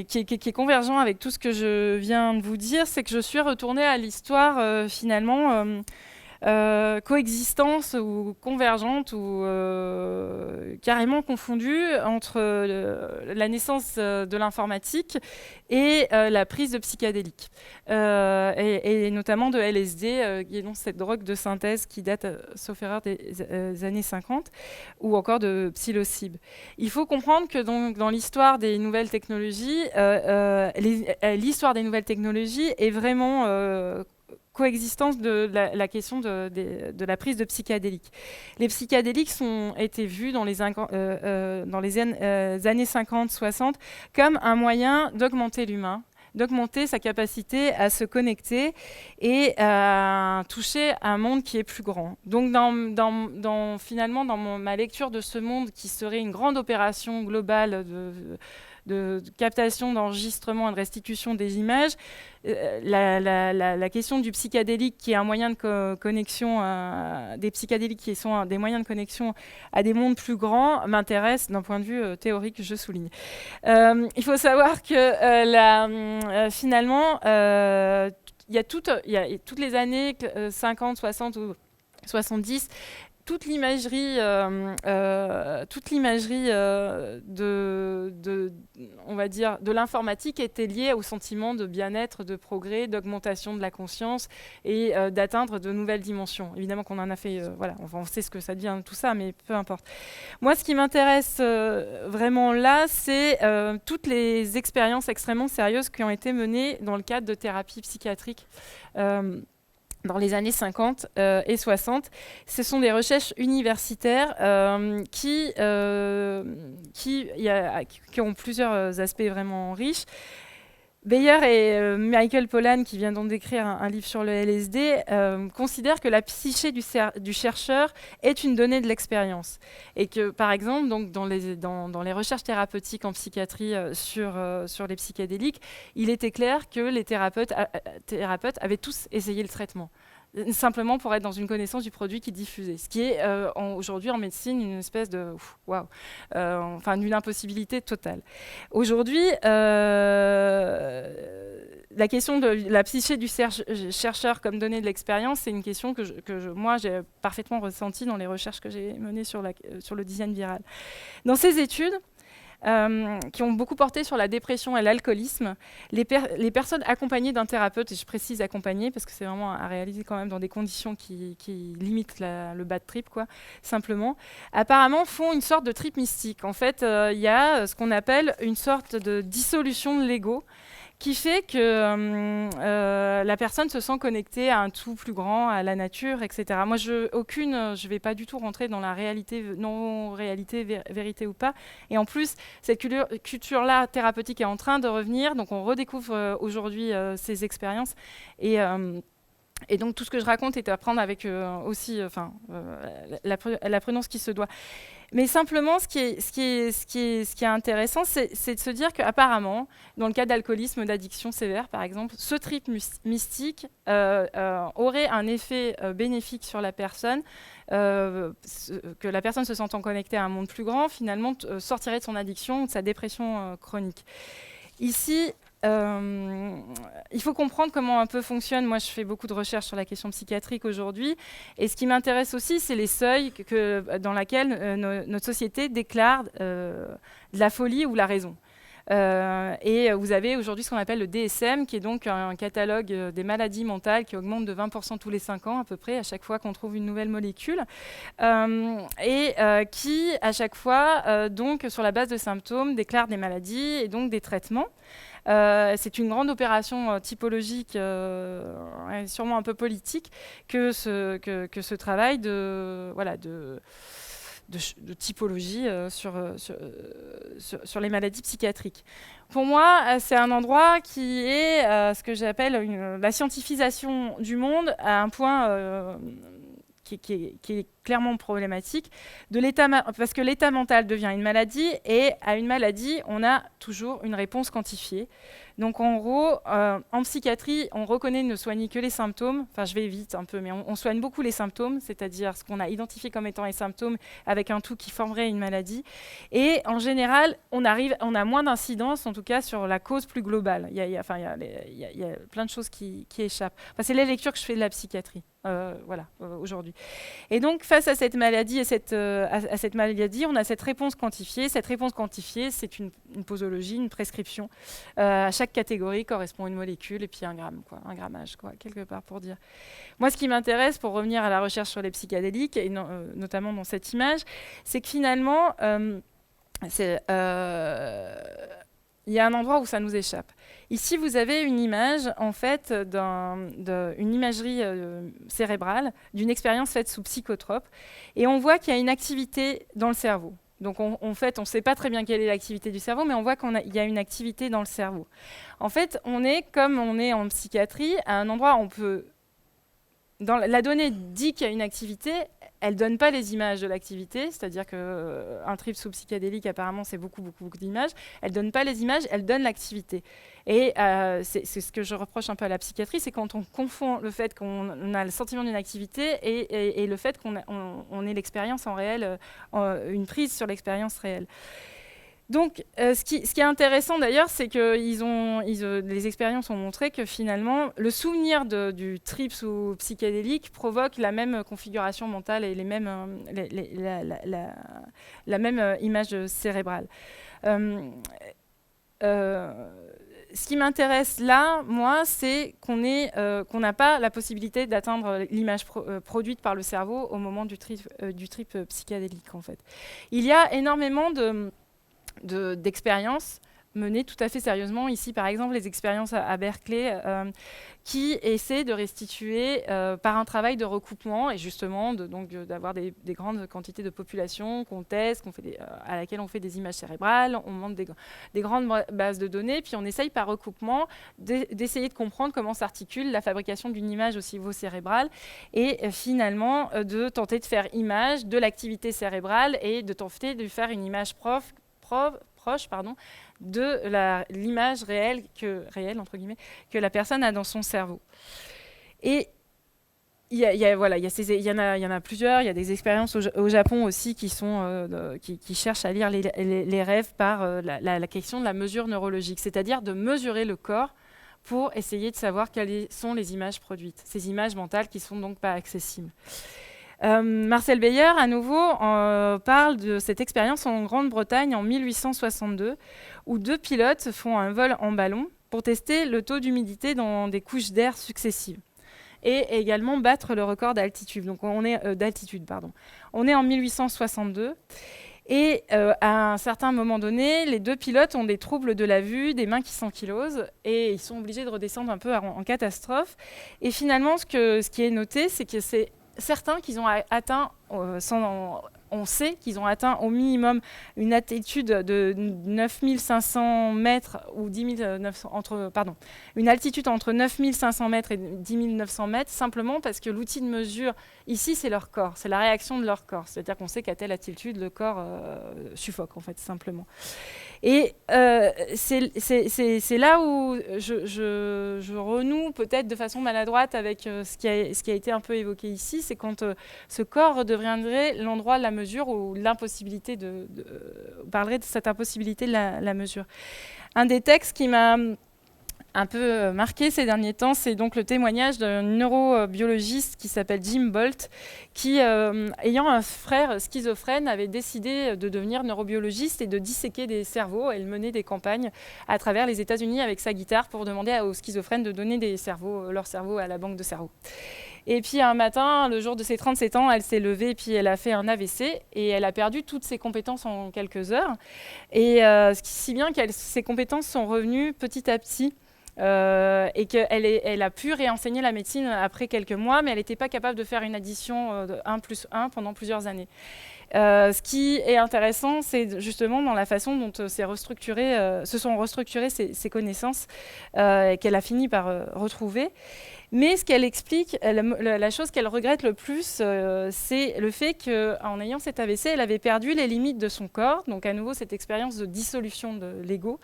[SPEAKER 1] qui est convergent avec tout ce que je viens de vous dire, c'est que je suis retournée à l'histoire finalement coexistence ou convergente ou carrément confondue entre la naissance de l'informatique et la prise de psychédéliques et notamment de LSD, qui est donc cette drogue de synthèse qui date, sauf erreur, des années 50, ou encore de psilocybine. Il faut comprendre que donc, dans l'histoire des nouvelles technologies, l'histoire des nouvelles technologies est vraiment coexistence de la question de la prise de psychédéliques. Les psychédéliques ont été vus dans les années 50-60 comme un moyen d'augmenter l'humain, d'augmenter sa capacité à se connecter et à toucher un monde qui est plus grand. Donc finalement, dans ma lecture de ce monde qui serait une grande opération globale de captation, d'enregistrement et de restitution des images, la question du psychédélique qui est un moyen de connexion, des psychédéliques qui sont des moyens de connexion à des mondes plus grands, m'intéresse d'un point de vue théorique, je souligne. Il faut savoir que finalement, il y a toutes les années 50, 60 ou 70, toute l'imagerie on va dire, de l'informatique était liée au sentiment de bien-être, de progrès, d'augmentation de la conscience et d'atteindre de nouvelles dimensions. Évidemment qu'on en a fait, voilà, on sait ce que ça devient tout ça, mais peu importe. Moi, ce qui m'intéresse vraiment là, c'est toutes les expériences extrêmement sérieuses qui ont été menées dans le cadre de thérapie psychiatrique. Dans les années 50 et 60. Ce sont des recherches universitaires qui ont plusieurs aspects vraiment riches. Beyer et Michael Pollan, qui viennent donc d'écrire un livre sur le LSD, considèrent que la psyché du chercheur est une donnée de l'expérience. Et que, par exemple, donc, dans les recherches thérapeutiques en psychiatrie sur les psychédéliques, il était clair que les thérapeutes avaient tous essayé le traitement, simplement pour être dans une connaissance du produit qu'ils diffusaient. Ce qui est aujourd'hui en médecine une espèce de waouh, enfin d'une impossibilité totale. Aujourd'hui, la question de la psyché du chercheur comme donnée de l'expérience, c'est une question que moi j'ai parfaitement ressentie dans les recherches que j'ai menées sur le design viral. Dans ces études, qui ont beaucoup porté sur la dépression et l'alcoolisme. Les personnes accompagnées d'un thérapeute, et je précise accompagnées parce que c'est vraiment à réaliser quand même dans des conditions qui limitent le bad trip, quoi, simplement, apparemment font une sorte de trip mystique. En fait, il y a ce qu'on appelle une sorte de dissolution de l'ego, qui fait que la personne se sent connectée à un tout plus grand, à la nature, etc. Moi, je ne vais pas du tout rentrer dans la réalité, non-réalité, vérité ou pas. Et en plus, cette culture-là thérapeutique est en train de revenir, donc on redécouvre aujourd'hui ces expériences. Et donc, tout ce que je raconte est à prendre avec aussi la prudence qui se doit. Mais simplement, ce qui est intéressant, c'est de se dire qu'apparemment, dans le cas d'alcoolisme, d'addiction sévère, par exemple, ce trip mystique aurait un effet bénéfique sur la personne, que la personne se sentant connectée à un monde plus grand, finalement, sortirait de son addiction ou de sa dépression chronique. Ici, il faut comprendre comment un peu fonctionne. Moi, je fais beaucoup de recherches sur la question psychiatrique aujourd'hui. Et ce qui m'intéresse aussi, c'est les seuils dans lesquels notre société déclare de la folie ou la raison. Et vous avez aujourd'hui ce qu'on appelle le DSM, qui est donc un catalogue des maladies mentales qui augmente de 20% tous les 5 ans à peu près, à chaque fois qu'on trouve une nouvelle molécule, et qui, à chaque fois, donc sur la base de symptômes, déclare des maladies et donc des traitements. C'est une grande opération typologique, sûrement un peu politique, que ce travail de typologie sur les maladies psychiatriques. Pour moi, c'est un endroit qui est ce que j'appelle la scientifisation du monde à un point qui est clairement problématique, parce que l'état mental devient une maladie, et à une maladie, on a toujours une réponse quantifiée. Donc en gros, en psychiatrie, on reconnaît ne soigner que les symptômes, enfin je vais vite un peu, mais on soigne beaucoup les symptômes, c'est-à-dire ce qu'on a identifié comme étant les symptômes avec un tout qui formerait une maladie. Et en général, on a moins d'incidence, en tout cas, sur la cause plus globale. Il y a plein de choses qui échappent. Enfin, c'est les lectures que je fais de la psychiatrie, aujourd'hui. Et donc, face à cette maladie, on a cette réponse quantifiée. Cette réponse quantifiée, c'est une posologie, une prescription. À chaque catégorie correspond une molécule et puis un gramme, un grammage, quelque part pour dire. Moi, ce qui m'intéresse, pour revenir à la recherche sur les psychédéliques, et notamment dans cette image, c'est que finalement, il y a un endroit où ça nous échappe. Ici, vous avez une image, en fait, d'une imagerie cérébrale, d'une expérience faite sous psychotrope, et on voit qu'il y a une activité dans le cerveau. Donc en fait, on ne sait pas très bien quelle est l'activité du cerveau, mais on voit qu'il y a une activité dans le cerveau. En fait, on est, comme on est en psychiatrie, à un endroit où on peut... la donnée dit qu'il y a une activité, elle ne donne pas les images de l'activité, c'est-à-dire qu'un trip sous psychédélique, apparemment, c'est beaucoup d'images. Elle ne donne pas les images, elle donne l'activité. Et c'est ce que je reproche un peu à la psychiatrie, c'est quand on confond le fait qu'on a le sentiment d'une activité et le fait qu'on ait l'expérience en réel, une prise sur l'expérience réelle. Donc, ce qui est intéressant d'ailleurs, c'est que les expériences ont montré que finalement, le souvenir du trip sous psychédélique provoque la même configuration mentale et la même image cérébrale. Ce qui m'intéresse là, moi, c'est qu'on n'a pas la possibilité d'atteindre l'image produite par le cerveau au moment du trip psychédélique, en fait. Il y a énormément d'expériences menées tout à fait sérieusement. Ici, par exemple, les expériences à Berkeley qui essaient de restituer par un travail de recoupement et justement d'avoir des grandes quantités de population qu'on teste, à laquelle on fait des images cérébrales, on monte des grandes bases de données, puis on essaye par recoupement d'essayer de comprendre comment s'articule la fabrication d'une image au niveau cérébral et finalement de tenter de faire image de l'activité cérébrale et de tenter de faire une image proche de l'image réelle entre guillemets, que la personne a dans son cerveau. Et il y en a plusieurs. Il y a des expériences au Japon aussi qui cherchent à lire les rêves par la question de la mesure neurologique, c'est-à-dire de mesurer le corps pour essayer de savoir quelles sont les images produites, ces images mentales qui ne sont donc pas accessibles. Marcel Beyer, à nouveau, parle de cette expérience en Grande-Bretagne en 1862, où 2 pilotes font un vol en ballon pour tester le taux d'humidité dans des couches d'air successives et également battre le record d'altitude. Donc on est On est en 1862. Et à un certain moment donné, les 2 pilotes ont des troubles de la vue, des mains qui s'ankylosent, et ils sont obligés de redescendre un peu en catastrophe. Et finalement, ce qui est noté, c'est que c'est certains qu'ils ont atteint, on sait qu'ils ont atteint au minimum une altitude de 9500 mètres ou 10 900, une altitude entre 9500 mètres et 10 900 mètres, simplement parce que l'outil de mesure ici, c'est leur corps, c'est la réaction de leur corps. C'est-à-dire qu'on sait qu'à telle altitude, le corps suffoque, en fait, simplement. Et c'est là où je renoue peut-être de façon maladroite avec ce qui a été un peu évoqué ici, c'est quand ce corps deviendrait l'endroit de la mesure ou l'impossibilité parlerait de cette impossibilité de la mesure. Un des textes qui m'a un peu marqué ces derniers temps, c'est donc le témoignage d'un neurobiologiste qui s'appelle Jim Bolt, qui, ayant un frère schizophrène, avait décidé de devenir neurobiologiste et de disséquer des cerveaux. Elle menait des campagnes à travers les États-Unis avec sa guitare pour demander aux schizophrènes de donner leur cerveau à la banque de cerveau. Et puis un matin, le jour de ses 37 ans, elle s'est levée et puis elle a fait un AVC et elle a perdu toutes ses compétences en quelques heures. Et si bien que ses compétences sont revenues petit à petit. Et qu'elle a pu réenseigner la médecine après quelques mois, mais elle n'était pas capable de faire une addition de 1 plus 1 pendant plusieurs années. Ce qui est intéressant, c'est justement dans la façon dont se sont restructurées ses connaissances qu'elle a fini par retrouver. Mais ce qu'elle explique, la chose qu'elle regrette le plus, c'est le fait qu'en ayant cet AVC, elle avait perdu les limites de son corps, donc à nouveau cette expérience de dissolution de l'ego,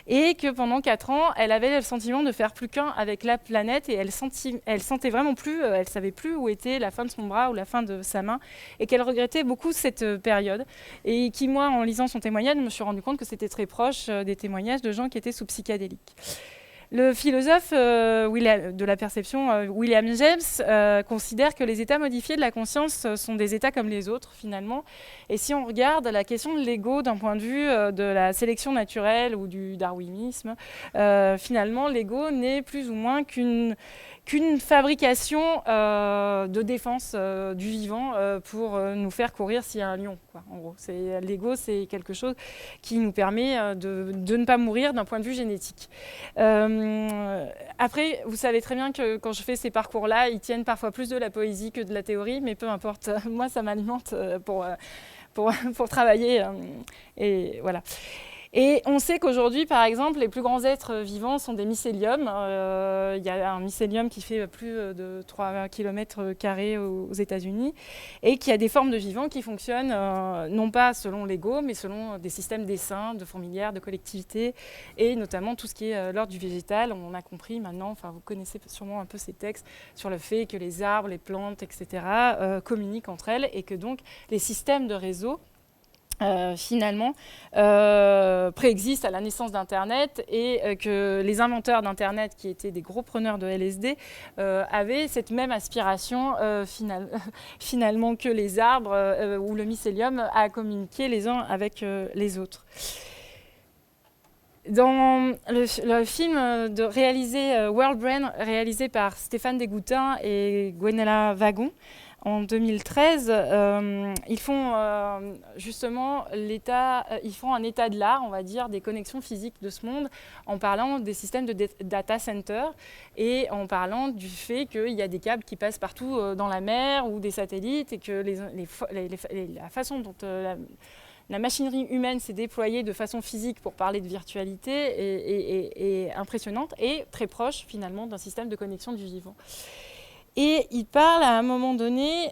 [SPEAKER 1] et que pendant 4 ans, elle avait le sentiment de faire plus qu'un avec la planète, et elle sentait vraiment plus, elle savait plus où était la fin de son bras ou la fin de sa main, et qu'elle regrettait beaucoup cette période, et qui, moi, en lisant son témoignage, je me suis rendu compte que c'était très proche des témoignages de gens qui étaient sous psychédéliques. Le philosophe de la perception, William James, considère que les états modifiés de la conscience sont des états comme les autres, finalement. Et si on regarde la question de l'ego d'un point de vue de la sélection naturelle ou du darwinisme, finalement, l'ego n'est plus ou moins qu'une fabrication de défense du vivant pour nous faire courir s'il y a un lion, quoi, en gros. L'ego, c'est quelque chose qui nous permet de ne pas mourir d'un point de vue génétique. Après, vous savez très bien que quand je fais ces parcours-là, ils tiennent parfois plus de la poésie que de la théorie, mais peu importe. Moi, ça m'alimente pour travailler. Et voilà. Et on sait qu'aujourd'hui, par exemple, les plus grands êtres vivants sont des mycéliums. Il y a un mycélium qui fait plus de 3 km² aux États-Unis et qui a des formes de vivants qui fonctionnent non pas selon l'ego, mais selon des systèmes d'essaims, de fourmilières, de collectivités et notamment tout ce qui est l'ordre du végétal. On a compris maintenant, enfin vous connaissez sûrement un peu ces textes sur le fait que les arbres, les plantes, etc. Communiquent entre elles et que donc les systèmes de réseau finalement préexistent à la naissance d'Internet et que les inventeurs d'Internet, qui étaient des gros preneurs de LSD, avaient cette même aspiration finalement que les arbres ou le mycélium à communiquer les uns avec les autres. Dans le film réalisé World Brain, réalisé par Stéphane Degoutins et Gwenella Wagon, en 2013, ils font justement ils font un état de l'art, on va dire, des connexions physiques de ce monde, en parlant des systèmes de data center et en parlant du fait qu'il y a des câbles qui passent partout dans la mer ou des satellites et que la façon dont la machinerie humaine s'est déployée de façon physique pour parler de virtualité est impressionnante et très proche finalement d'un système de connexion du vivant. Et il parle à un moment donné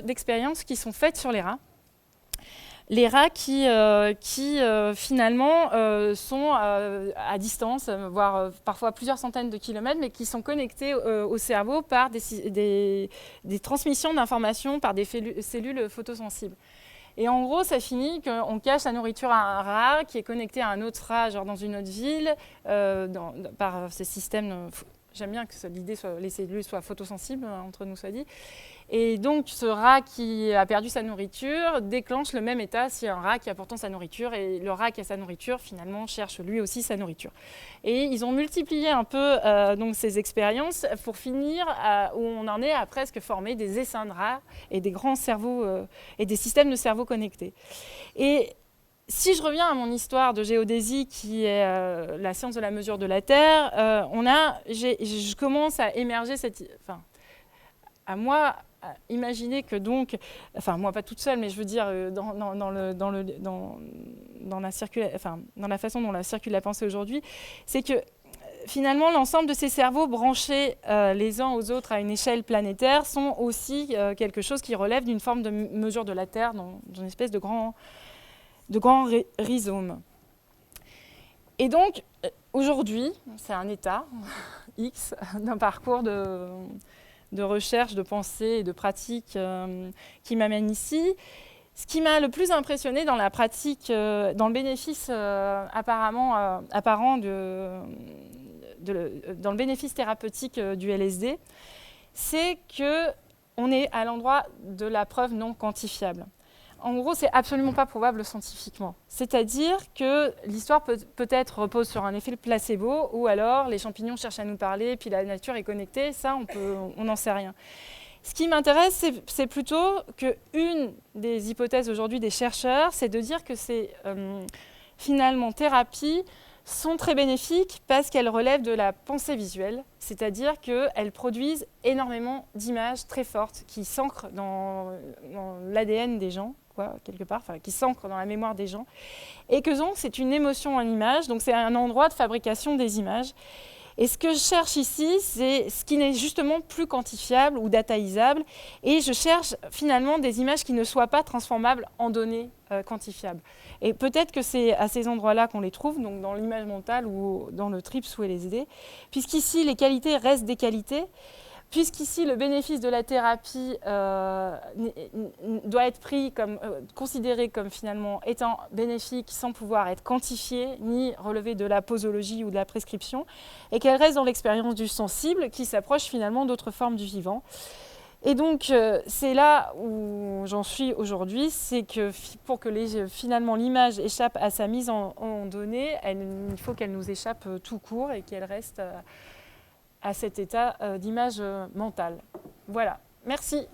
[SPEAKER 1] d'expériences qui sont faites sur les rats. Les rats qui finalement sont à distance, voire parfois plusieurs centaines de kilomètres, mais qui sont connectés au cerveau par des transmissions d'informations par des cellules photosensibles. Et en gros, ça finit qu'on cache la nourriture à un rat qui est connecté à un autre rat, genre dans une autre ville, par ces systèmes. J'aime bien que l'idée soit les cellules soient photosensibles, entre nous soit dit. Et donc, ce rat qui a perdu sa nourriture déclenche le même état si un rat qui a pourtant sa nourriture. Et le rat qui a sa nourriture, finalement, cherche lui aussi sa nourriture. Et ils ont multiplié un peu donc, ces expériences pour finir où on en est à presque former des essaims de rats et des grands cerveaux et des systèmes de cerveau connectés. Et si je reviens à mon histoire de géodésie, qui est la science de la mesure de la Terre, je commence à émerger à imaginer que donc, enfin moi pas toute seule, mais je veux dire dans la façon dont la circule la pensée aujourd'hui, c'est que finalement l'ensemble de ces cerveaux branchés les uns aux autres à une échelle planétaire sont aussi quelque chose qui relève d'une forme de mesure de la Terre, dans une espèce de grands rhizomes. Et donc, aujourd'hui, c'est un état X d'un parcours de recherche, de pensée et de pratique qui m'amène ici. Ce qui m'a le plus impressionné dans la pratique, dans le bénéfice apparent dans le bénéfice thérapeutique du LSD, c'est qu'on est à l'endroit de la preuve non quantifiable. En gros, c'est absolument pas prouvable scientifiquement. C'est-à-dire que l'histoire peut-être repose sur un effet placebo, ou alors les champignons cherchent à nous parler, puis la nature est connectée, ça on n'en sait rien. Ce qui m'intéresse, c'est plutôt qu'une des hypothèses aujourd'hui des chercheurs, c'est de dire que ces finalement thérapies sont très bénéfiques parce qu'elles relèvent de la pensée visuelle, c'est-à-dire qu'elles produisent énormément d'images très fortes qui s'ancrent dans l'ADN des gens, quelque part, qui s'ancrent dans la mémoire des gens, et que donc c'est une émotion en image, donc c'est un endroit de fabrication des images. Et ce que je cherche ici, c'est ce qui n'est justement plus quantifiable ou dataisable, et je cherche finalement des images qui ne soient pas transformables en données quantifiables. Et peut-être que c'est à ces endroits-là qu'on les trouve, donc dans l'image mentale ou dans le TRIPS ou LSD, puisqu'ici les qualités restent des qualités, puisqu'ici le bénéfice de la thérapie doit être considéré comme finalement étant bénéfique sans pouvoir être quantifié ni relevé de la posologie ou de la prescription, et qu'elle reste dans l'expérience du sensible qui s'approche finalement d'autres formes du vivant. Et donc c'est là où j'en suis aujourd'hui, c'est que pour que finalement l'image échappe à sa mise en données, il faut qu'elle nous échappe tout court et qu'elle reste à cet état d'image mentale. Voilà, merci.